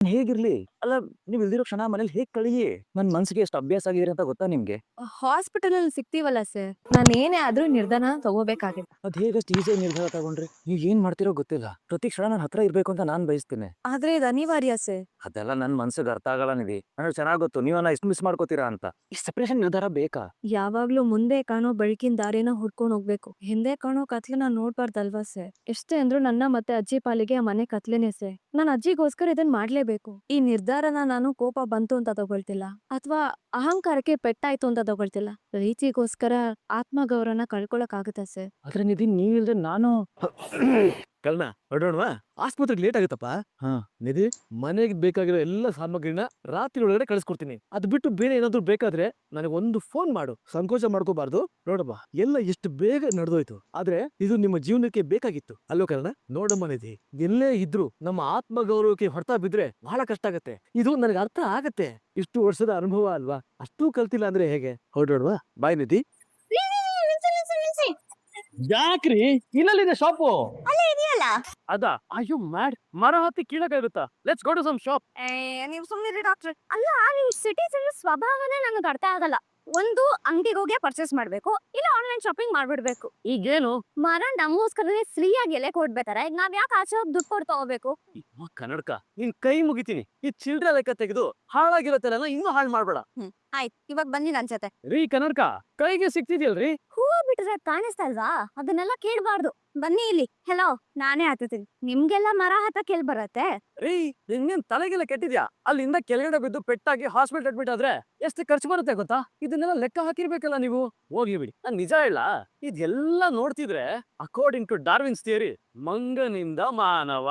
ಹೇಗಿರ್ಲಿ? ಅಲ್ಲ ನೀವ್ ಇಲ್ದಿರೋ ಕ್ಷಣ ಮನೇಲಿ ಹೇಗ್ ಕಳಿಯಿ? ನನ್ ಮನ್ಸಿಗೆ ಎಷ್ಟು ಅಭ್ಯಾಸ ಆಗಿದೀರಿ ಅಂತ ಗೊತ್ತಾ ನಿಮ್ಗೆ? ಹಾಸ್ಪಿಟಲಲ್ಲಿ ಸಿಗ್ತೀವಲ್ಲ ಸರ್. ನಾನೇನೇ ಆದ್ರೂ ನಿರ್ಧಾರನ ತಗೋಬೇಕಾಗಿದೆ. ಅದ್ ಹೇಗಷ್ಟು ಈಸಿಯಾಗಿ ನಿರ್ಧಾರ ತಗೊಂಡ್ರಿ? ನೀವ್ ಏನ್ ಮಾಡ್ತಿರೋ ಗೊತ್ತಿಲ್ಲ. ಪ್ರತಿ ಕ್ಷಣ ನನ್ ಹತ್ರ ಇರ್ಬೇಕು ಅಂತ ನಾನ್ ಬಯಸ್ತೀನಿ. ಆದ್ರೆ ಇದು ಅನಿವಾರ್ಯ ಸರ್. ಅದೆಲ್ಲ ನನ್ ಮನ್ಸಿಗೆ ಅರ್ಥ ಆಗಲ್ಲ ನಿಧಿ. ನನಗೆ ಚೆನ್ನಾಗ್ ಗೊತ್ತು ನೀವನ್ನ ಎಷ್ಟು ಮಿಸ್ ಮಾಡ್ಕೋತೀರಾ ಅಂತ. ಈ ಸೆಪರೇಷನ್ ನಿರ್ಧಾರ ಬೇಕಾ? ಯಾವಾಗ್ಲೂ ಮುಂದೆ ಕಾಣೋ ಬೆಳಕಿನ ದಾರಿನ ಹುಡ್ಕೊಂಡ್ ಹೋಗ್ಬೇಕು. ಹಿಂದೆ ಕಾಣೋ ಕತ್ಲನ್ನ ನೋಡ್ಬಾರ್ದಲ್ವಾ ಸರ್? ಎಷ್ಟೇ ಅಂದ್ರೂ ನನ್ನ ಮತ್ತೆ ಅಜ್ಜಿ ಪಾಲಿಗೆ ಆ ಮನೆ ಕತ್ಲೇನೆ ಸರ್. ನಾನ್ ಅಜ್ಜಿಗೋಸ್ಕರ ಇದನ್ ಮಾಡ್ಲೇಬೇಕು. ಈ ನಿರ್ಧಾರನ ನಾನು ಕೋಪ ಬಂತು ಅಂತ ತಗೊಳ್ತಿಲ್ಲ, ಅಥವಾ ಅಹಂಕಾರಕ್ಕೆ ಪೆಟ್ಟಾಯ್ತು ಅಂತ ತಗೊಳ್ತಿಲ್ಲ. ಪ್ರೀತಿಗೋಸ್ಕರ ಆತ್ಮಗೌರವನ ಕಳ್ಕೊಳಕ್ ಆಗುತ್ತಾ ಸರ್? ಆದ್ರೆ ನಿಧಿ ನೀವಿಲ್ದೆ ನಾನು ಕಲ್ನ ಹೊರಡೋಣವಾ? ಆಸ್ಪತ್ರೆಗೆ ಲೇಟ್ ಆಗುತ್ತಪ್ಪ. ಹಾ ನಿಧಿ, ಮನೆಗೆ ಬೇಕಾಗಿರೋ ಎಲ್ಲ ಸಾಮಗ್ರಿನ ರಾತ್ರಿ ಒಳಗಡೆ ಕಳಿಸ್ಕೊಡ್ತೀನಿ. ಅದು ಬಿಟ್ಟು ಬೇರೆ ಏನಾದ್ರು ಬೇಕಾದ್ರೆ ನನಗೆ ಒಂದು ಫೋನ್ ಮಾಡು. ಸಂಕೋಚ ಮಾಡ್ಕೋಬಾರ್ದು. ನೋಡಮ್ಮ, ಎಲ್ಲ ಎಷ್ಟು ಬೇಗ ನಡೆದೋಯ್ತು. ಆದ್ರೆ ಇದು ನಿಮ್ಮ ಜೀವನಕ್ಕೆ ಬೇಕಾಗಿತ್ತು ಅಲ್ಲೋ ಕಲ್ನ? ನೋಡಮ್ಮ ನಿಧಿ, ಎಲ್ಲೇ ಇದ್ರು ನಮ್ಮ ಆತ್ಮಗೌರವಕ್ಕೆ ಹೊಡ್ತಾ ಬಿದ್ರೆ ಬಹಳ ಕಷ್ಟ ಆಗತ್ತೆ. ಇದು ನನಗೆ ಅರ್ಥ ಆಗತ್ತೆ. ಇಷ್ಟು ವರ್ಷದ ಅನುಭವ ಅಲ್ವಾ? ಅಷ್ಟೂ ಕಲ್ತಿಲ್ಲ ಅಂದ್ರೆ ಹೇಗೆ? ಹೊರಡೋಣವಾ? ಬಾಯ್ ನಿಧಿ. ಯಾಕ್ರಿ? ಇಲ್ಲಲ್ಲಿದೆ ಶಾಪು. ಅಲ್ಲೇ ಇದೆಯಲ್ಲ. ಅದಾ? ಅಯ್ಯೋ ಮ್ಯಾಡ್, ಮರ ಹತ್ತಿ ಕೀಳಕ್ಕಾಗುತ್ತಾ? Let's go to some shop. ನೀವು ಸುಮ್ಮನಿರಿ ಡಾಕ್ಟ್ರೆ. ಅಲ್ಲ, ನೀವು ಸಿಟಿಸಲ್ಲಿ ಸ್ವಭಾವನೇ ನಂಗೆ ಅರ್ಥ ಆಗಲ್ಲ. ಒಂದು ಅಂಗಡಿಗೆ ಹೋಗಿ ಪರ್ಚೇಸ್ ಮಾಡ್ಬೇಕು, ಇಲ್ಲ ಆನ್ಲೈನ್ ಶಾಪಿಂಗ್ ಮಾಡ್ಬಿಡ್ಬೇಕು. ಈಗೇನು? ಮರ ನಮಗೋಸ್ಕರನೇ ಫ್ರೀಯಾಗಿ ಎಲೆ ಕೊಡ್ಬೇಕಾರ, ಈಗ ನಾವ್ ಯಾಕೆ ಆಚೆ ಹೋಗಿ ದುಡ್ಡು ಕೊಟ್ಟು ತಗೋಬೇಕು? ಕನ್ನಡಕ, ನಿನ್ ಕೈ ಮುಗಿತೀನಿ. ಈ ಚಿಲ್ಡ್ರ ಲೆಕ್ಕ ತೆಗೆದು ಹಾಳಾಗಿರತ್ತಲ್ಲ ಇನ್ನೂ ಹಾಳು ಮಾಡ್ಬೇಡ. ಆಯ್ತು, ಇವಾಗ ಬಂದಿಲ್ಲ ಅನ್ಸತ್ತೆ. ರೀ ಕನ್ನಡಕ, ಕೈಗೆ ಸಿಕ್ತಿದ್ಯಲ್ರಿ? ಹೂವು ಬಿಟ್ರೆ ಕಾಣಿಸ್ತಾ ಇಲ್ವಾ? ಅದನ್ನೆಲ್ಲ ಕೇಳ್ಬಾರ್ದು. ಬನ್ನಿ ಇಲ್ಲಿ. ಹೆಲೋ, ನಾನೇ ಹತ್ತೀನಿ. ನಿಮ್ಗೆಲ್ಲ ಮರ ಹತ್ತಕ್ ಎಲ್ ಬರತ್ತೆ? ರೀ, ನಿನ್ಗೇನ್ ತಲೆಗೆಲ್ಲ ಕೆಟ್ಟಿದ್ಯಾ? ಅಲ್ಲಿಂದ ಕೆಳಗಡೆ ಬಿದ್ದು ಪೆಟ್ಟಾಗಿ ಹಾಸ್ಪಿಟಲ್ ಅಡ್ಮಿಟ್ ಆದ್ರೆ ಎಷ್ಟು ಖರ್ಚು ಬರುತ್ತೆ ಗೊತ್ತಾ? ಇದನ್ನೆಲ್ಲ ಲೆಕ್ಕ ಹಾಕಿರ್ಬೇಕಲ್ಲ ನೀವು. ಹೋಗ್ಲಿ ಬಿಡಿ, ನಾನ್ ನಿಜ ಹೇಳ, ಇದೆಲ್ಲ ನೋಡ್ತಿದ್ರೆ ಅಕಾರ್ಡಿಂಗ್ ಟು ಡಾರ್ವಿನ್ಸ್ ಥಿಯರಿ ಮಂಗನಿಂದ ಮಾನವ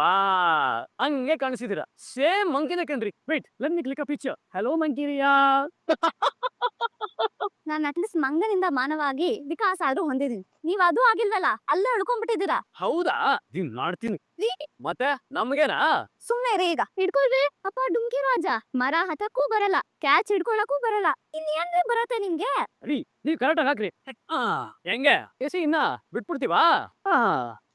ಹಂಗೆ ಕಾಣಿಸಿದೀರಾ. ಸೇಮ್ ಮಂಕಿನ ಕಣ್ರಿ. Wait, let me click a picture. Hello ಮಂಕಿರಿಯಾ. ನಾನ್ ಅಟ್ಲೀಸ್ಟ್ ಮಂಗನಿಂದ ಮಾನವಾಗಿ ವಿಕಾಸ ಆದ್ರೂ ಹೊಂದಿದೀನಿ. ನೀವ್ ಅದು ಆಗಿಲ್ವಲ್ಲ, ಅಲ್ಲೇ ಉಳ್ಕೊಂಡ್ಬಿಟ್ಟಿದ್ದೀರಾ. ಹೌದಾ? ನೀನ್ ಮಾಡ್ತೀನಿ. ರೀ, ಮತ್ತೆ ನಮ್ಗೇನಾ? ಸುಮ್ನೆ ರೀ. ಈಗ ಹಿಡ್ಕೊಳ್ರಿ. ಅಪ್ಪ ಡುಂಕಿ ರಾಜ, ಮರ ಹತ್ತಕ್ಕೂ ಬರಲ್ಲ, ಕ್ಯಾಚ್ ಹಿಡ್ಕೊಳಕ್ಕೂ ಬರಲ್ಲ, ಇನ್ನೇನ್ರಿ ಬರತ್ತೆ ನಿಮ್ಗೆ? ರೀ, ನೀವ್ ಕರೆಕ್ಟ್ ಹಾಕ್ರಿ. ಆ, ಹೆಂಗೆ ಎಸಿ ಇನ್ನ ಬಿಟ್ಬಿಡ್ತೀವಾ? ಆ,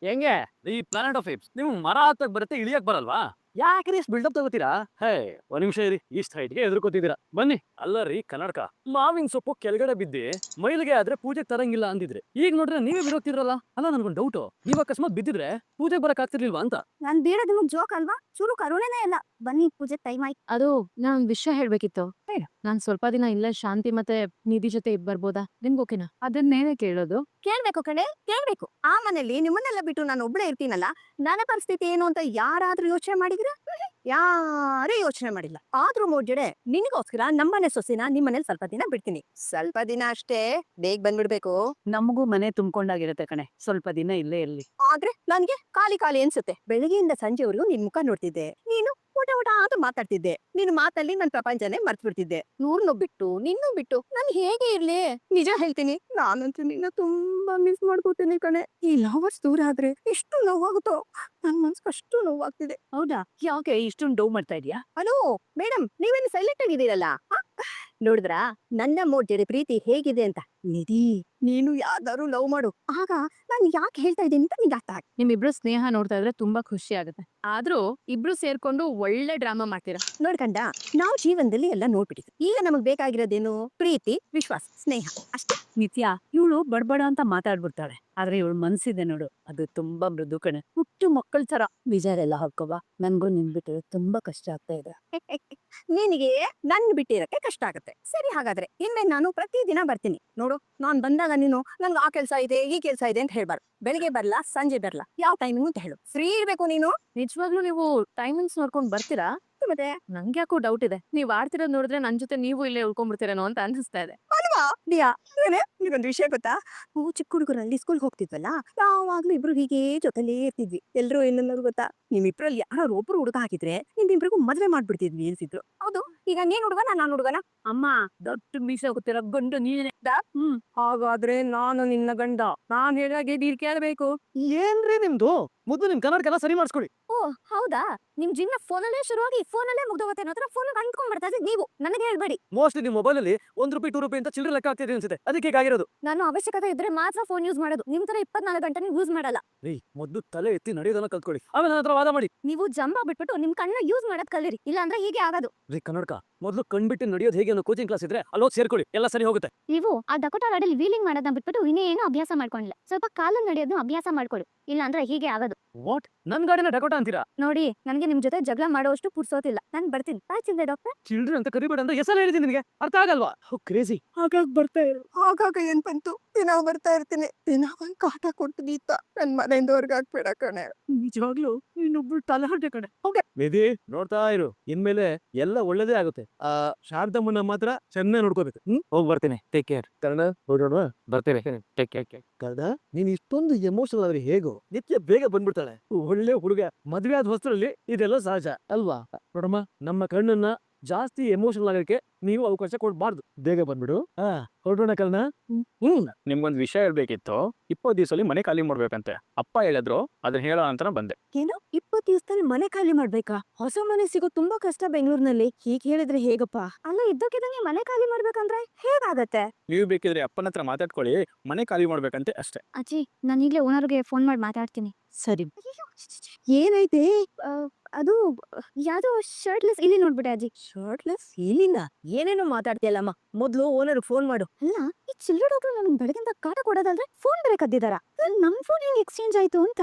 ಹೆಂಗೆ ಈ ಪ್ಲಾನೆಟ್ ಆಫ್ ಏಪ್ಸ್ ನೀವು ಮರ ಹತ್ತಕ್ ಬರುತ್ತೆ, ಇಳಿಯಕ್ ಬರಲ್ವಾ? ಯಾಕ್ರಿ ಇಷ್ಟು ಬಿಲ್ಡಪ್ ತಗೋತೀರಾ? ಹೇ, ಒಂದ್ ನಿಮಿಷ ಇರಿ. ಈ ಹೈಟ್ಗೆ ಎದುರ್ಕೋತಿದ್ದೀರಾ. ಬನ್ನಿ. ಅಲ್ಲ ರೀ ಕನ್ನಡಕ, ಮಾವಿನ ಸೊಪ್ಪು ಕೆಳಗಡೆ ಬಿದ್ದಿ ಮೈಲಿಗೆ ಆದ್ರೆ ಪೂಜೆಗೆ ತರಂಗಿಲ್ಲ ಅಂದಿದ್ರೆ, ಈಗ ನೋಡ್ರೆ ನೀವೇ ಬಿಡೋಗ್ತಿರಲ್ಲ. ಅಲ್ಲ, ನನ್ಗೊಂದು ಡೌಟು, ನೀವ್ ಅಕಸ್ಮಾತ್ ಬಿದ್ದಿದ್ರೆ ಪೂಜೆಗೆ ಬರಕ್ ಆಗ್ತಿರ್ಲಿಲ್ವಾ ಅಂತ. ನಾನ್ ಬೀಳೋದ್ ನಿಮಗ್ ಜೋಕ್ ಅಲ್ವಾ? ಚೂರು ಕರುಣೆನೇ ಇಲ್ಲ. ಬನ್ನಿ, ಪೂಜೆ ಟೈಮ್ ಆಯ್ತು. ಅದು ನಾನ್ ವಿಷಯ ಹೇಳ್ಬೇಕಿತ್ತು. ನಾನ್ ಸ್ವಲ್ಪ ದಿನ ಇಲ್ಲೇ ಶಾಂತಿ ಮತ್ತೆ ನಿಧಿ ಜೊತೆ ಬರ್ಬೋದಾ? ನಿಮ್ಗೆ ಓಕೆನಾ? ಅದನ್ನೇನೆ ಕೇಳೋದು. ಕೇಳ್ಬೇಕು ಕಣೆ, ಕೇಳ್ಬೇಕು. ಆ ಮನೇಲಿ ನಿಮ್ಮನ್ನೆಲ್ಲ ಬಿಟ್ಟು ನಾನು ಒಬ್ಳೆ ಇರ್ತೀನಲ್ಲ, ನನ್ನ ಪರಿಸ್ಥಿತಿ ಏನು ಅಂತ ಯಾರಾದ್ರೂ ಯೋಚನೆ ಮಾಡಿದ್ರ? ಯಾರೇ ಯೋಚನೆ ಮಾಡಿಲ್ಲ. ಆದ್ರೂ ಮೋಡ್ಜಡೆ ನಿನಗೋಸ್ಕರ ನಮ್ಮನೆ ಸೊಸಿನ ನಿಮ್ಮನೇಲಿ ಸ್ವಲ್ಪ ದಿನ ಬಿಡ್ತೀನಿ. ಸ್ವಲ್ಪ ದಿನ ಅಷ್ಟೇ, ಬೇಗ ಬಂದ್ಬಿಡ್ಬೇಕು. ನಮಗೂ ಮನೆ ತುಂಬ್ಕೊಂಡಾಗಿರತ್ತೆ ಕಣೆ, ಸ್ವಲ್ಪ ದಿನ ಇಲ್ಲೇ ಇರ್ಲಿ. ಆದ್ರೆ ನನ್ಗೆ ಖಾಲಿ ಖಾಲಿ ಅನ್ಸುತ್ತೆ. ಬೆಳಗ್ಗೆಯಿಂದ ಸಂಜೆವರೆಗೂ ನಿನ್ ಮುಖ ನೋಡ್ತಿದ್ದೆ, ನೀನು ಊಟ ಊಟ ಅಂತ ಮಾತಾಡ್ತಿದ್ದೆ. ನಿನ್ ಮಾತಲ್ಲಿ ನನ್ ಪ್ರಪಂಚನೇ ಮರ್ತ್ ಬಿಡ್ತಿದ್ದೆ. ಇವ್ರನ್ನು ಬಿಟ್ಟು ನಿನ್ನೂ ಬಿಟ್ಟು ನನ್ ಹೇಗೆ ಇರ್ಲಿ? ನಿಜ ಹೇಳ್ತೀನಿ, ನಾನಂತೂ ನಿನ್ನ ತುಂಬಾ ಮಿಸ್ ಮಾಡ್ಕೋತೀನಿ ಕಣೆ. ಈ ಲವರ್ಸ್ ದೂರ ಆದ್ರೆ ಎಷ್ಟು ನೋವಾಗುತ್ತೋ, ನನ್ ಮನ್ಸ್ಗೆ ಅಷ್ಟು ನೋವಾಗ್ತಿದೆ. ಹೌದಾ? ಯಾಕೆ ಇಷ್ಟೊಂದು ಡೌ ಮಾಡ್ತಾ ಇದೀಯಾ? ಹಲೋ ಮೇಡಮ್, ನೀವೇನು ಸೈಲೆಂಟ್ ಆಗಿದ್ದೀರಲ್ಲ? ನೋಡಿದ್ರಾ ನನ್ನ ಮೋಡ್ಜಡೆ ಪ್ರೀತಿ ಹೇಗಿದೆ ಅಂತ? ನಿಧಿ, ನೀನು ಯಾವ್ದಾದ್ರು ಲವ್ ಮಾಡು, ಆಗ ನಾನು ಯಾಕೆ ಹೇಳ್ತಾ ಇದ್ದೀನಿ ಅಂತ ನಿಂಗೆ ಅರ್ಥ ಆಗುತ್ತೆ. ನಿಮ್ಮಿಬ್ರು ಸ್ನೇಹ ನೋಡ್ತಾ ಇದ್ರೆ ತುಂಬಾ ಖುಷಿ ಆಗುತ್ತೆ. ಆದ್ರೂ ಇಬ್ರು ಸೇರ್ಕೊಂಡು ಒಳ್ಳೆ ಡ್ರಾಮಾ ಮಾಡ್ತೀರಾ. ನೋಡ್ಕಂಡ, ನಾವು ಜೀವನದಲ್ಲಿ ಎಲ್ಲ ನೋಡ್ಬಿಟ್ಟಿದ್ವಿ. ಈಗ ನಮಗ್ ಬೇಕಾಗಿರೋದೇನು? ಪ್ರೀತಿ, ವಿಶ್ವಾಸ, ಸ್ನೇಹ ಅಷ್ಟೇ. ನಿತ್ಯ, ಇವಳು ಬಡಬಡ ಅಂತ ಮಾತಾಡ್ಬಿಡ್ತಾಳೆ, ಆದ್ರೆ ಇವಳು ಮನ್ಸಿದೆ ನೋಡು, ಅದು ತುಂಬಾ ಮೃದು ಕಣೆ. ಹುಟ್ಟು ಮಕ್ಕಳ ತರ. ವಿಚಾರೆಲ್ಲ ಹಾಕೋಬಾ, ನನ್ಗೂ ನಿನ್ಬಿಟ್ಟು ತುಂಬಾ ಕಷ್ಟ ಆಗ್ತಾ ಇದೆ. ನಿನಗೆ ನನ್ ಬಿಟ್ಟಿರಕ್ಕೆ ಕಷ್ಟ ಆಗತ್ತೆ. ಸರಿ, ಹಾಗಾದ್ರೆ ಇನ್ಮೇಲೆ ನಾನು ಪ್ರತಿದಿನ ಬರ್ತೀನಿ. ನೋಡು, ನಾನ್ ಬಂದಾಗ ನೀನು ನನ್ಗೆ ಆ ಕೆಲ್ಸ ಇದೆ, ಈ ಕೆಲ್ಸ ಇದೆ ಅಂತ ಹೇಳ್ಬಾರ್ದು. ಬೆಳಿಗ್ಗೆ ಬರ್ಲಾ, ಸಂಜೆ ಬರ್ಲಾ, ಯಾವ ಟೈಮಿಂಗ್ ಅಂತ ಹೇಳು. ಫ್ರೀ ಇರ್ಬೇಕು ನೀನು. ನಿಜವಾಗ್ಲೂ ನೀವು ಟೈಮಿಂಗ್ಸ್ ನೋಡ್ಕೊಂಡ್ ಬರ್ತೀರಾ? ಮತ್ತೆ ನಂಗೆ ಯಾಕೋ ಡೌಟ್ ಇದೆ. ನೀವ್ ಆಡ್ತಿರೋದ್ ನೋಡಿದ್ರೆ ನನ್ ಜೊತೆ ನೀವು ಇಲ್ಲೇ ಉಳ್ಕೊಂಡ್ಬಿಡ್ತೀರೇನೋ ಅಂತ ಅನ್ಸಿಸ್ತಾ ಇದೆ. ಅಲ್ವಾ ದಿಯಾ? ನಿಗೊಂದು ವಿಷಯ ಗೊತ್ತಾ? ನಾವು ಚಿಕ್ಕ ಹುಡುಗರಲ್ಲಿ ಸ್ಕೂಲ್ ಹೋಗ್ತಿದ್ವಲ್ಲ, ಯಾವಾಗ್ಲೂ ಇಬ್ರು ಹೀಗೆ ಜೊತೆಲೇ ಇರ್ತಿದ್ವಿ. ಎಲ್ರು ಏನನ್ನೋರು ಗೊತ್ತಾ? ನಿಮ್ಮಿಬ್ರಲ್ಲಿ ಯಾರು ಒಬ್ರು ಹುಡುಗ ಹಾಕಿದ್ರೆ ನಿಮ್ಮಿಬ್ರಿಗೂ ಮದ್ವೆ ಮಾಡ್ಬಿಡ್ತಿದ್ವಿ ಅನ್ಸಿದ್ರು. ಹೌದು, ಈಗ ನೀನ್ ಹುಡುಗನ, ನಾನ್ ಹುಡುಗನ? ಅಮ್ಮ, ದೊಡ್ಡ ಮೀಸೆ ಹೋಗ್ತಿರೋ ಗಂಡು ನೀನೇ. ಹಾಗಾದ್ರೆ ನಾನು ನಿನ್ನ ಗಂಡ. ನಾನ್ ಹೇಳಿದಾಗೆ ನೀನ್ ಕೇಳ್ಬೇಕು. ಏನ್ರಿ ನಿಮ್ದು? ಮೊದಲು ನಿಮ್ ಕನ್ನಡಕ ಎಲ್ಲ ಸರಿ ಮಾಡಿಸ್ಕೊಳ್ಳಿ. ಓ ಹೌದಾ, ನಿಮ್ ಜೀವನ ಫೋನಲ್ಲೇ ಶುರುವಾಗಿ ಫೋನಲ್ಲೇ ಮುಗ್ದೋಗುತ್ತೆ ಅನ್ನೋ ತರ ಫೋನ್ ಅಂದ್ಕೊಂಡ್ ಬರ್ತಾ ಇದ್ದೀವಿ ನೀವು, ನನಗೆ ಹೇಳ್ಬೇಡಿ. ಮೋಸ್ಟ್ಲಿ ನಿಮ್ಮ ಮೊಬೈಲ್ ಅಲ್ಲಿ ₹1 ₹2 ಅಂತ ಚಿಲ್ಲರೆ ಲೆಕ್ಕ ಆಗ್ತಿದೆ ಅನ್ಸುತ್ತೆ, ಅದಕ್ಕೆ ಹೀಗಾಗಿರೋದು. ನಾನು ಅವಶ್ಯಕತೆ ಇದ್ರೆ ಮಾತ್ರ ಫೋನ್ ಯೂಸ್ ಮಾಡೋದು, ನಿಮ್ ತರ 24 ಗಂಟೆ ಯೂಸ್ ಮಾಡಲ್ಲ. ರೀ ಮೊದಲು ತಲೆ ಎತ್ತಿ ನಡೆಯೋದನ್ನ ಕಲ್ತ್ಕೊಳ್ಳಿ, ಆಮೇಲೆ ನನ್ನ ಹತ್ರ ವಾದ ಮಾಡಿ. ನೀವು ಜಂಬ ಬಿಟ್ಬಿಟ್ಟು ನಿಮ್ ಕಣ್ಣ ಯೂಸ್ ಮಾಡೋದ್ ಕಲೀರಿ, ಇಲ್ಲ ಅಂದ್ರೆ ಹೀಗೆ ಆಗೋದು. ರೀ ಕನ್ನಡಕ ಮೊದಲು ಕಣ್ಬಿಟ್ಟು ನಡೆಯೋದು ಹೇಗೆ ಅನ್ನೋ ಕೋಚಿಂಗ್ ಕ್ಲಾಸ್ ಇದ್ರೆ ಅಲ್ಲೋಗಿ ಸೇರ್ಕೊಳ್ಳಿ, ಎಲ್ಲ ಸರಿ ಹೋಗುತ್ತೆ. ನೀವು ಆ ಡಕೋಟಾ ರಾಡಲ್ಲಿ ವೀಲಿಂಗ್ ಮಾಡೋದನ್ನ ಬಿಟ್ಬಿಟ್ಟು ಇನ್ನೇನು ಅಭ್ಯಾಸ ಮಾಡ್ಕೊಂಡಿಲ್ಲ, ಸ್ವಲ್ಪ ಕಾಲಲ್ಲಿ ನಡೆಯೋದನ್ನ ಅಭ್ಯಾಸ ಮಾಡ್ಕೊಳ್ಳಿ, ಇಲ್ಲ ಅಂದ್ರೆ ಹೀಗೆ ಆಗೋದು. ವಾಟ್, ನನ್ ಗಾಡಿನ ಡಕೋಟಾ ಅಂತೀರಾ? ನೋಡಿ, ನನಗೆ ನಿಮ್ ಜೊತೆ ಜಗಳ ಮಾಡೋಷ್ಟು ಪುರ್ಸೋತಿಲ್ಲ, ನಾನು ಬರ್ತೀನಿ. ಬಾಯ್ ಚಿಂತೆ ಡಾಕ್ಟರ್. ಚಿಲ್ಡ್ರನ್ ಅಂತ ಕರಿಬೇಡ ಅಂತ ಹೆಸರು ಹೇಳಿದ್ದೀನಿ ನಿನಗೆ, ಅರ್ಥ ಆಗಲ್ವಾ? ಕ್ರೇಜಿ. ಆಗಾಗ ಬರ್ತಾ ಇರು. ಆಗಾಗ ಏನ್ ಬಂತು, ದಿನ ಬರ್ತಾ ಇರ್ತೀನಿ, ದಿನ ಒಂದ್ ಕಾಟ ಕೊಟ್ಟು ಗೀತಾ ನನ್ ಮನೆಯಿಂದ ಹೊರ್ಗ್ ಹಾಕ್ಬೇಡ ಕಣೆ. ನಿಜವಾಗ್ಲೂ ಇನ್ನೊಬ್ರು ತಲಹಟೆ ಕಣೆ. ನಿಧಿ ನೋಡ್ತಾ ಇರು, ಇನ್ಮೇಲೆ ಎಲ್ಲ ಒಳ್ಳೇದೇ ಆಗುತ್ತೆ. ಆ ಶಾರದಮ್ಮನ ಮಾತ್ರ ಚೆನ್ನಾಗಿ ನೋಡ್ಕೋಬೇಕು. ಹೋಗಿ ಬರ್ತೀನಿ, ಟೇಕ್ ಕೇರ್. ಕರ್ಣ ನೋಡೋಣ. ಬರ್ತೀವಿ, ಟೇಕ್ ಕೇರ್. ಕರ್ಣ, ನೀನ್ ಇಷ್ಟೊಂದು ಎಮೋಷನಲ್ ಆದ್ರೆ ಹೇಗೋ? ನಿತ್ಯ ಬೇಗ ಬಂದ್ಬಿಡ್ತಾಳೆ, ಒಳ್ಳೆ ಹುಡುಗ. ಮದ್ವೆ ಆದ ಹೊಸರಲ್ಲಿ ಇದೆಲ್ಲ ಸಹಜ ಅಲ್ವಾ? ನೋಡಮ್ಮ, ನಮ್ಮ ಕಣ್ಣನ್ನ ಜಾಸ್ತಿ ಎಮೋಷನಲ್ ಆಗೋಕೆ ನೀವು ಅವಕಾಶ ಕೊಡ್ಬಾರ್ದು. ಬೇಗ ಬಂದ್ಬಿಡು. ಹೊರಡೋಣ ಕರ್ಣ. ನಿಮ್ಗೊಂದ್ ವಿಷಯ ಹೇಳ್ಬೇಕಿತ್ತು. 20 ದಿವಸದಲ್ಲಿ ಮನೆ ಖಾಲಿ ಮಾಡ್ಬೇಕಂತೆ ಅಪ್ಪ ಹೇಳಿದ್ರು, ಅದನ್ನ ಹೇಳೋ ಅಂತ ಬಂದೆ. ಏನೋ 20 ದಿವಸದಲ್ಲಿ ಮನೆ ಖಾಲಿ ಮಾಡ್ಬೇಕಾ? ಹೊಸ ಮನೆ ಸಿಗೋದು ತುಂಬಾ ಕಷ್ಟ ಬೆಂಗಳೂರಿನಲ್ಲಿ. ಹೀಗೆ ಹೇಳಿದ್ರೆ ಹೇಗಪ್ಪ? ಅಲ್ಲ, ಇದ್ದಕ್ಕಿದ್ದಂಗೆ ಮನೆ ಖಾಲಿ ಮಾಡ್ಬೇಕಂದ್ರೆ ಹೇಗಾಗತ್ತೆ? ನೀವು ಬೇಕಿದ್ರೆ ಅಪ್ಪನ ಹತ್ರ ಮಾತಾಡ್ಕೊಳ್ಳಿ, ಮನೆ ಖಾಲಿ ಮಾಡ್ಬೇಕಂತೆ ಅಷ್ಟೇ. ಅಜ್ಜಿ, ನಾನು ಈಗಲೇ ಓನರ್ಗೆ ಫೋನ್ ಮಾಡಿ ಮಾತಾಡ್ತೀನಿ. ಸರಿ. ಏನೈತೆ? ಅದು ಯಾವ್ದೋ ಶರ್ಟ್ಲೆಸ್ ಇಲ್ಲಿ ನೋಡ್ಬಿಟ್ಟೆ ಅಜ್ಜಿ. ಶರ್ಟ್ಲೆಸ್ ಇಲ್ಲಿನ ಏನೇನೋ ಮಾತಾಡ್ತೀಯಲ್ಲಮ್ಮ, ಮೊದ್ಲು ಓನರ್ ಫೋನ್ ಮಾಡು. ಅಲ್ಲ, ಈ ಚಿಲ್ಲರೆ ಡಾಕ್ಟರ್ ನನ್ ಬೆಳಗಿಂದ ಕಾಟ ಕೊಡೋದಲ್ದ್ರೆ ಫೋನ್ ಬೇರೆ ಕದ್ದಿದಾರ. ನಮ್ ಫೋನ್ ಹೆಂಗ್ ಎಕ್ಸ್ಚೇಂಜ್ ಆಯ್ತು ಅಂತ.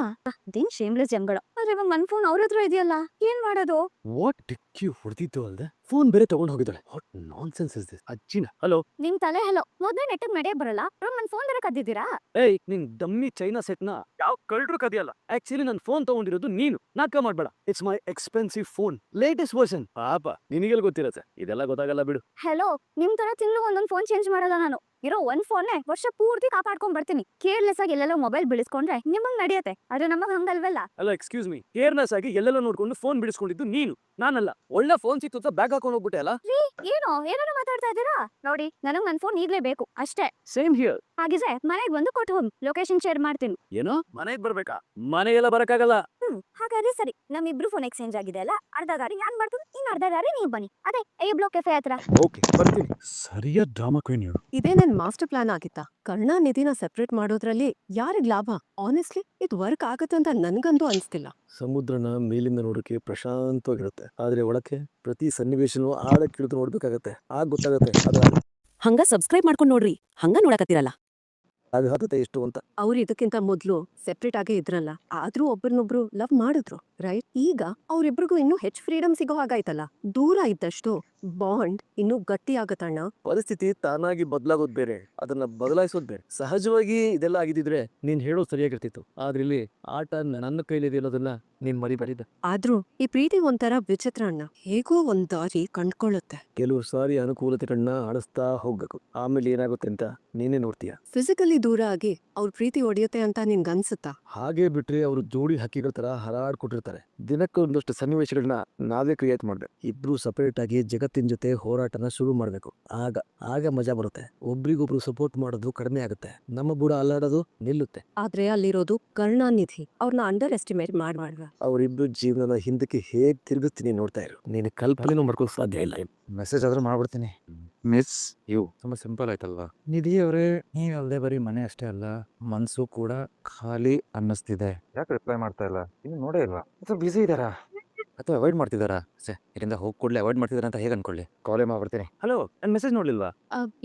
ಅದೇನ್ ಶೇಮ್ಲೆಸ್ ಜಂಗಳ. ಆದ್ರೆ ಇವಾಗ ನನ್ ಫೋನ್ ಅವ್ರ ಹತ್ರ ಇದೆಯಲ್ಲ, ಏನ್ ಮಾಡೋದು? ವಾಟ್ ಡಿಕ್ಕಿ ಹೊಡೆದಿತ್ತು ಅಲ್ದೆ, ಫೋನ್ ಬೇರೆ ತಗೊಂಡ್ ಹೋಗಿದ್ದಾಳೆ. What nonsense is this? ಅಜ್ಜಿನ ಹಲೋ. ನಿಮ್ ತಲೆ ಹಲೋ, ಮೊದ್ಲೇ ನೆಟ್ಟಗ್ ನಡೆಯಕ್ ಬರಲ್ಲ, ನನ್ ಫೋನ್ ಬೇರೆ ಕದ್ದಿದ್ದೀರಾ? ಏಯ್, ನಿನ್ ಡಮ್ಮಿ ಚೈನಾ ಸೆಟ್ ನ ಯಾವ ಕಳ್ರು ಕದಿಯಲ್ಲ. ಆಕ್ಚುಲಿ ನನ್ ಫೋನ್ ತಗೊಂಡಿರೋದು ನೀನು, ನಾಕ ಮಾಡ್ಬೇಡ. It's my expensive phone, latest version. ಪಾಪ ನಿನಗೆಲ್ಲ ಗೊತ್ತಿರತ್ತೆ, ಇದೆಲ್ಲ ಗೊತ್ತಾಗಲ್ಲ ಬಿಡು. ಹೆಲೋ, ನಿಮ್ ತರ ತಿಂಗಳು ಒಂದೊಂದ್ ಫೋನ್ ಚೇಂಜ್ ಮಾಡಲ್ಲ ನಾನು. ಇರೋ ಒಂದ್ ಫೋನ್ನೇ ವರ್ಷ ಪೂರ್ತಿ ಕಾಪಾಡ್ಕೊಂಡ್ ಬರ್ತೀನಿ. ಕೇರ್ಲೆಸ್ ಆಗಿ ಎಲ್ಲೆಲ್ಲೋ ಮೊಬೈಲ್ ಬಿಡಿಸ್ಕೊಂಡ್ರೆ ನಿಮಗ್ ನಡೆಯತ್ತೆ, ಆದ್ರೆ ನಮಗ್ ಹಂಗಲ್ವಲ್ಲ. ಅಲ್ಲ, ಎಕ್ಸ್ಕ್ಯೂಸ್ ಮೀ, ಕೇರ್ಲೆಸ್ ಆಗಿ ಎಲ್ಲೆಲ್ಲ ನೋಡ್ಕೊಂಡು ಫೋನ್ ಬಿಡಿಸ್ಕೊಂಡಿದ್ದು ನೀನು, ನಾನಲ್ಲ. ಒಳ್ಳೆ ಫೋನ್ ಸಿಕ್ತು ಅಂತ ಬ್ಯಾಗ್ ಹಾಕೊಂಡು ಹೋಗ್ಬಿಟ್ಟೆ ಅಲ್ಲ. ಏನೋ ಮಾತಾಡ್ತಾ ಇದ್ದೀರಾ? ನೋಡಿ, ನನಗ್ ನನ್ ಫೋನ್ ಈಗ್ಲೇ ಬೇಕು ಅಷ್ಟೇ. Same here. ಹಾಗಿದ್ರೆ ಮನೆಗ್ ಬಂದು ಕೊಟ್ಟು ಹೋಗಿ ಲೊಕೇಶನ್ ಶೇರ್ ಮಾಡ್ತೀನಿ. ಏನೋ ಮನೆಗ್ ಬರ್ಬೇಕಾ? ಮನೆಗೆಲ್ಲ ಬರಕ್ಕಾಗಲ್ಲ. ಹಾಗಾದ್ರೆ ಸರಿ, ನಮ್ಮಿಬ್ರು ಫೋನ್ ಎಕ್ಸ್ಚೇಂಜ್ ಆಗಿದೆಯಲ್ಲ, ಅರ್ಧ ದಾರಿ ನಾನ್ ಮಾಡ್ತೀನಿ, ಇನ್ನು ಅರ್ಧ ದಾರಿ ನೀವ್ ಬನ್ನಿ. ಅದೇ ಎ ಬ್ಲಾಕ್ ಕೆಫೆ ಹತ್ರ. ಓಕೆ, ಬರ್ತೀನಿ. ಸರಿಯಾದ ಡ್ರಾಮಾ ಕ್ವೀನ್ ಇವ್ರು. ಇದೇ ನನ್ ಮಾಸ್ಟರ್ ಪ್ಲಾನ್ ಆಗಿತ್ತಾ? ಕರ್ಣ ನಿಧಿನ ಸೆಪರೇಟ್ ಮಾಡೋದ್ರಲ್ಲಿ ಯಾರಿಗ್ ಲಾಭ? ಆನೆಸ್ಟ್ಲಿ ಇದು ವರ್ಕ್ ಆಗತ್ತಂತ ನನ್ಗಂತೂ ಅನ್ಸ್ತಿಲ್ಲ. ಸಮುದ್ರನ ಮೇಲಿಂದ ನೋಡೋಕೆ ಪ್ರಶಾಂತವಾಗಿರುತ್ತೆ, ಆದ್ರೆ ಒಳಕ್ಕೆ ಪ್ರತಿ ಸನ್ನಿವೇಶನೂ ಆಳಕ್ಕಿಳಿದು ನೋಡ್ಬೇಕಾಗತ್ತೆ, ಆಗ ಗೊತ್ತಾಗತ್ತೆ ಅದು ಹಂಗ ಸಬ್ಸ್ಕ್ರೈಬ್ ಮಾಡ್ಕೊಂಡ್ ನೋಡ್ರಿ, ಹಂಗ ನೋಡಕತ್ತಿರಲ್ಲ. ಅದು ಹತ್ತತೆ ಎಷ್ಟು ಅಂತ. ಅವ್ರು ಇದಕ್ಕಿಂತ ಮೊದ್ಲು ಸೆಪರೇಟ್ ಆಗೇ ಇದ್ರಲ್ಲ, ಆದ್ರೂ ಒಬ್ಬರನ್ನೊಬ್ರು ಲವ್ ಮಾಡಿದ್ರು, ರೈಟ್? ಈಗ ಅವ್ರಿಬ್ರಿಗೂ ಇನ್ನೂ ಹೆಚ್ಚು ಫ್ರೀಡಮ್ ಸಿಗೋ ಹಾಗಾಯ್ತಲ್ಲ. ದೂರ ಇದ್ದಷ್ಟು ಬಾಂಡ್ ಇನ್ನೂ ಗಟ್ಟಿ ಆಗತ್ತಣ್ಣ. ಪರಿಸ್ಥಿತಿ ತಾನಾಗಿ ಬದಲಾಗೋದ್ ಬೇರೆ, ಅದನ್ನ ಬದಲಾಯಿಸೋದ್ ಬೇರೆ. ಸಹಜವಾಗಿ ಇದೆಲ್ಲ ಆಗಿದ್ರೆ ನೀನ್ ಹೇಳೋದು ಸರಿಯಾಗಿರ್ತಿತ್ತು, ಆದ್ರೆ ಇಲ್ಲಿ ಆಟ ನನ್ನ ಕೈಲಿದೆ ಅನ್ನೋದನ್ನ ನೀನ್ ಮರಿಬಾರಿದ. ಆದ್ರೂ ಈ ಪ್ರೀತಿ ಒಂಥರ ವಿಚಿತ್ರ ಅಣ್ಣ, ಹೇಗೋ ಒಂದ್ ದಾರಿ ಕಂಡ್ಕೊಳ್ಳುತ್ತೆ. ಕೆಲವು ಸಾರಿ ಅನುಕೂಲತೆಗಳನ್ನ ಆಡಿಸ್ತಾ ಹೋಗ್ಬೇಕು, ಆಮೇಲೆ ಏನಾಗುತ್ತೆ ಅಂತ ನೀನೇ ನೋಡ್ತೀಯ. ಫಿಸಿಕಲಿ ದೂರ ಆಗಿ ಅವ್ರ ಪ್ರೀತಿ ಒಡೆಯುತ್ತೆ ಅಂತ ನಿನ್ಗನ್ಸುತ್ತಾ? ಹಾಗೆ ಬಿಟ್ರೆ ಅವರು ಜೋಡಿ ಹಕ್ಕಿಗಳ ತರ ಹರಾಡ್ಕೊಟ್ಟಿರ್ತಾರೆ. ದಿನಕ್ಕೆ ಒಂದಷ್ಟು ಸನ್ನಿವೇಶಗಳನ್ನ ನಾವೇ ಕ್ರಿಯೇಟ್ ಮಾಡ್ಬೇಕು. ಇಬ್ರು ಸಪರೇಟ್ ಆಗಿ ಜಗತ್ತಿನ ಜೊತೆ ಹೋರಾಟನ ಶುರು ಮಾಡ್ಬೇಕು, ಆಗ ಮಜಾ ಬರುತ್ತೆ. ಒಬ್ರಿಗೊಬ್ರು ಸಪೋರ್ಟ್ ಮಾಡೋದು ಕಡಿಮೆ ಆಗುತ್ತೆ, ನಮ್ಮ ಬುಡ ಅಲ್ಲಾಡೋದು ನಿಲ್ಲುತ್ತೆ. ಆದ್ರೆ ಅಲ್ಲಿರೋದು ಕರುಣಾನಿಧಿ, ಅವ್ರನ್ನ ಅಂಡರ್ ಎಸ್ಟಿಮೇಟ್ ಮಾಡ್ಬಾರ್ದ. ಅವರಿಬ್ರು ಜೀವನದ ಹಿಂದಕ್ಕೆ ಹೇಗ್ ತಿರುಗುತ್ತೀನಿ ನೋಡ್ತಾ ಇರು, ನೀನು ಕಲ್ಪನೆನೂ ಮಾಡ್ಕೊಳ್ಳೋ ಸಾಧ್ಯ ಇಲ್ಲ. ಮೆಸೇಜ್ ಆದ್ರೂ ಮಾಡ್ಬಿಡ್ತೀನಿ. Miss you. ತುಂಬಾ ಸಿಂಪಲ್ ಆಯ್ತಲ್ವಾ? ನಿಧಿ ಅವರೇ, ನೀವಲ್ದೆ ಬರೀ ಮನೆ ಅಷ್ಟೇ ಅಲ್ಲ, ಮನ್ಸು ಕೂಡ ಖಾಲಿ ಅನ್ನಿಸ್ತಿದೆ. ಯಾಕೆ ರಿಪ್ಲೈ ಮಾಡ್ತಾ ಇಲ್ಲ? ಇನ್ನು ನೋಡೇ ಇಲ್ವಾ? ಅಥವಾ ಬಿಸಿ ಇದಾರಾ ಅಥವಾ ಅವಾಯ್ಡ್ ಮಾಡ್ತಿದಾರಾ? ಇದರಿಂದ ಹೋಗಿ ಕೂಡಲೇ ಅವಾಯ್ಡ್ ಮಾಡ್ತಿದಾರ ಅಂತ ಹೇಗೆ ಅನ್ಕೊಳ್ಳಿ? ಕಾಲೇ ಮಾಡ್ಬಿಡ್ತೀನಿ. ಹಲೋ, ನನ್ ಮೆಸೇಜ್ ನೋಡ್ಲಿಲ್ವಾ?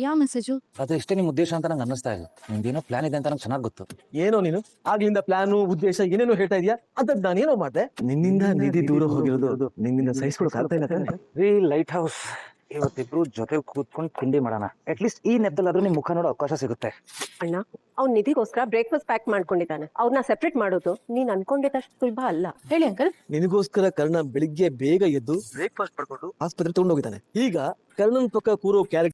ಯಾವ ಮೆಸೇಜು? ಅದು ಇಷ್ಟೇ ನಿಮ್ಮ ಉದ್ದೇಶ ಅಂತ ನಂಗೆ ಅನ್ನಿಸ್ತಾ ಇಲ್ಲ. ನಿಮ್ದೇನೋ ಪ್ಲಾನ್ ಇದೆ ಅಂತ ನಂಗೆ ಚೆನ್ನಾಗಿ ಗೊತ್ತು. ಏನೋ ನೀನು ಆಗ್ಲಿಂದ ಪ್ಲಾನು ಉದ್ದೇಶ ಏನೇನೋ ಹೇಳ್ತಾ ಇದೀಯಾ, ಅದ್ ನಾನೇನೋ ಮಾಡ್ದೆ. ನಿನ್ನಿಂದ ನಿಧಿ ದೂರ ಹೋಗಿರೋದು ನಿನ್ನಿಂದ ಸಹಿಸ್ಕೊಳಕ್ ಆಗ್ತಾ ಇಲ್ಲ. ರೀ ಲೈಟ್ ಹೌಸ್, ಇವತ್ತಿಬ್ರು ಜೊತೆ ಕೂತ್ಕೊಂಡು ತಿಂಡಿ ಮಾಡೋಣ. ಅಟ್ಲೀಸ್ಟ್ ಈ ನೆಪದಲ್ಲಾದ್ರೂ ನಿಮ್ ಮುಖ ನೋಡೋ ಅವಕಾಶ ಸಿಗುತ್ತೆ. ಅಣ್ಣ, ಅವ್ನ್ ನಿಧಿಗೋಸ್ಕರ ಬ್ರೇಕ್ಫಾಸ್ಟ್ ಪ್ಯಾಕ್ ಮಾಡ್ಕೊಂಡಿದ್ದಾನೆ. ಅವ್ರನ್ನ ಸೆಪರೇಟ್ ಮಾಡೋದು ನೀನ್ ಅನ್ಕೊಂಡಿದ್ದಷ್ಟು ಸುಲಭ ಅಲ್ಲ. ಹೇಳಿ ಅಂಕಲ್. ನಿನಗೋಸ್ಕರ ಕರ್ಣ ಬೆಳಿಗ್ಗೆ ಬೇಗ ಎದ್ದು ಬ್ರೇಕ್ಫಾಸ್ಟ್ ಮಾಡ್ಕೊಂಡು ಆಸ್ಪತ್ರೆ ತಗೊಂಡೋಗಿದ್ದಾನೆ. ಈಗ ಕರ್ಣನ್ ಪಕ್ಕ ಕೂರೋ ಕ್ಯಾರೆಕ್ಟರ್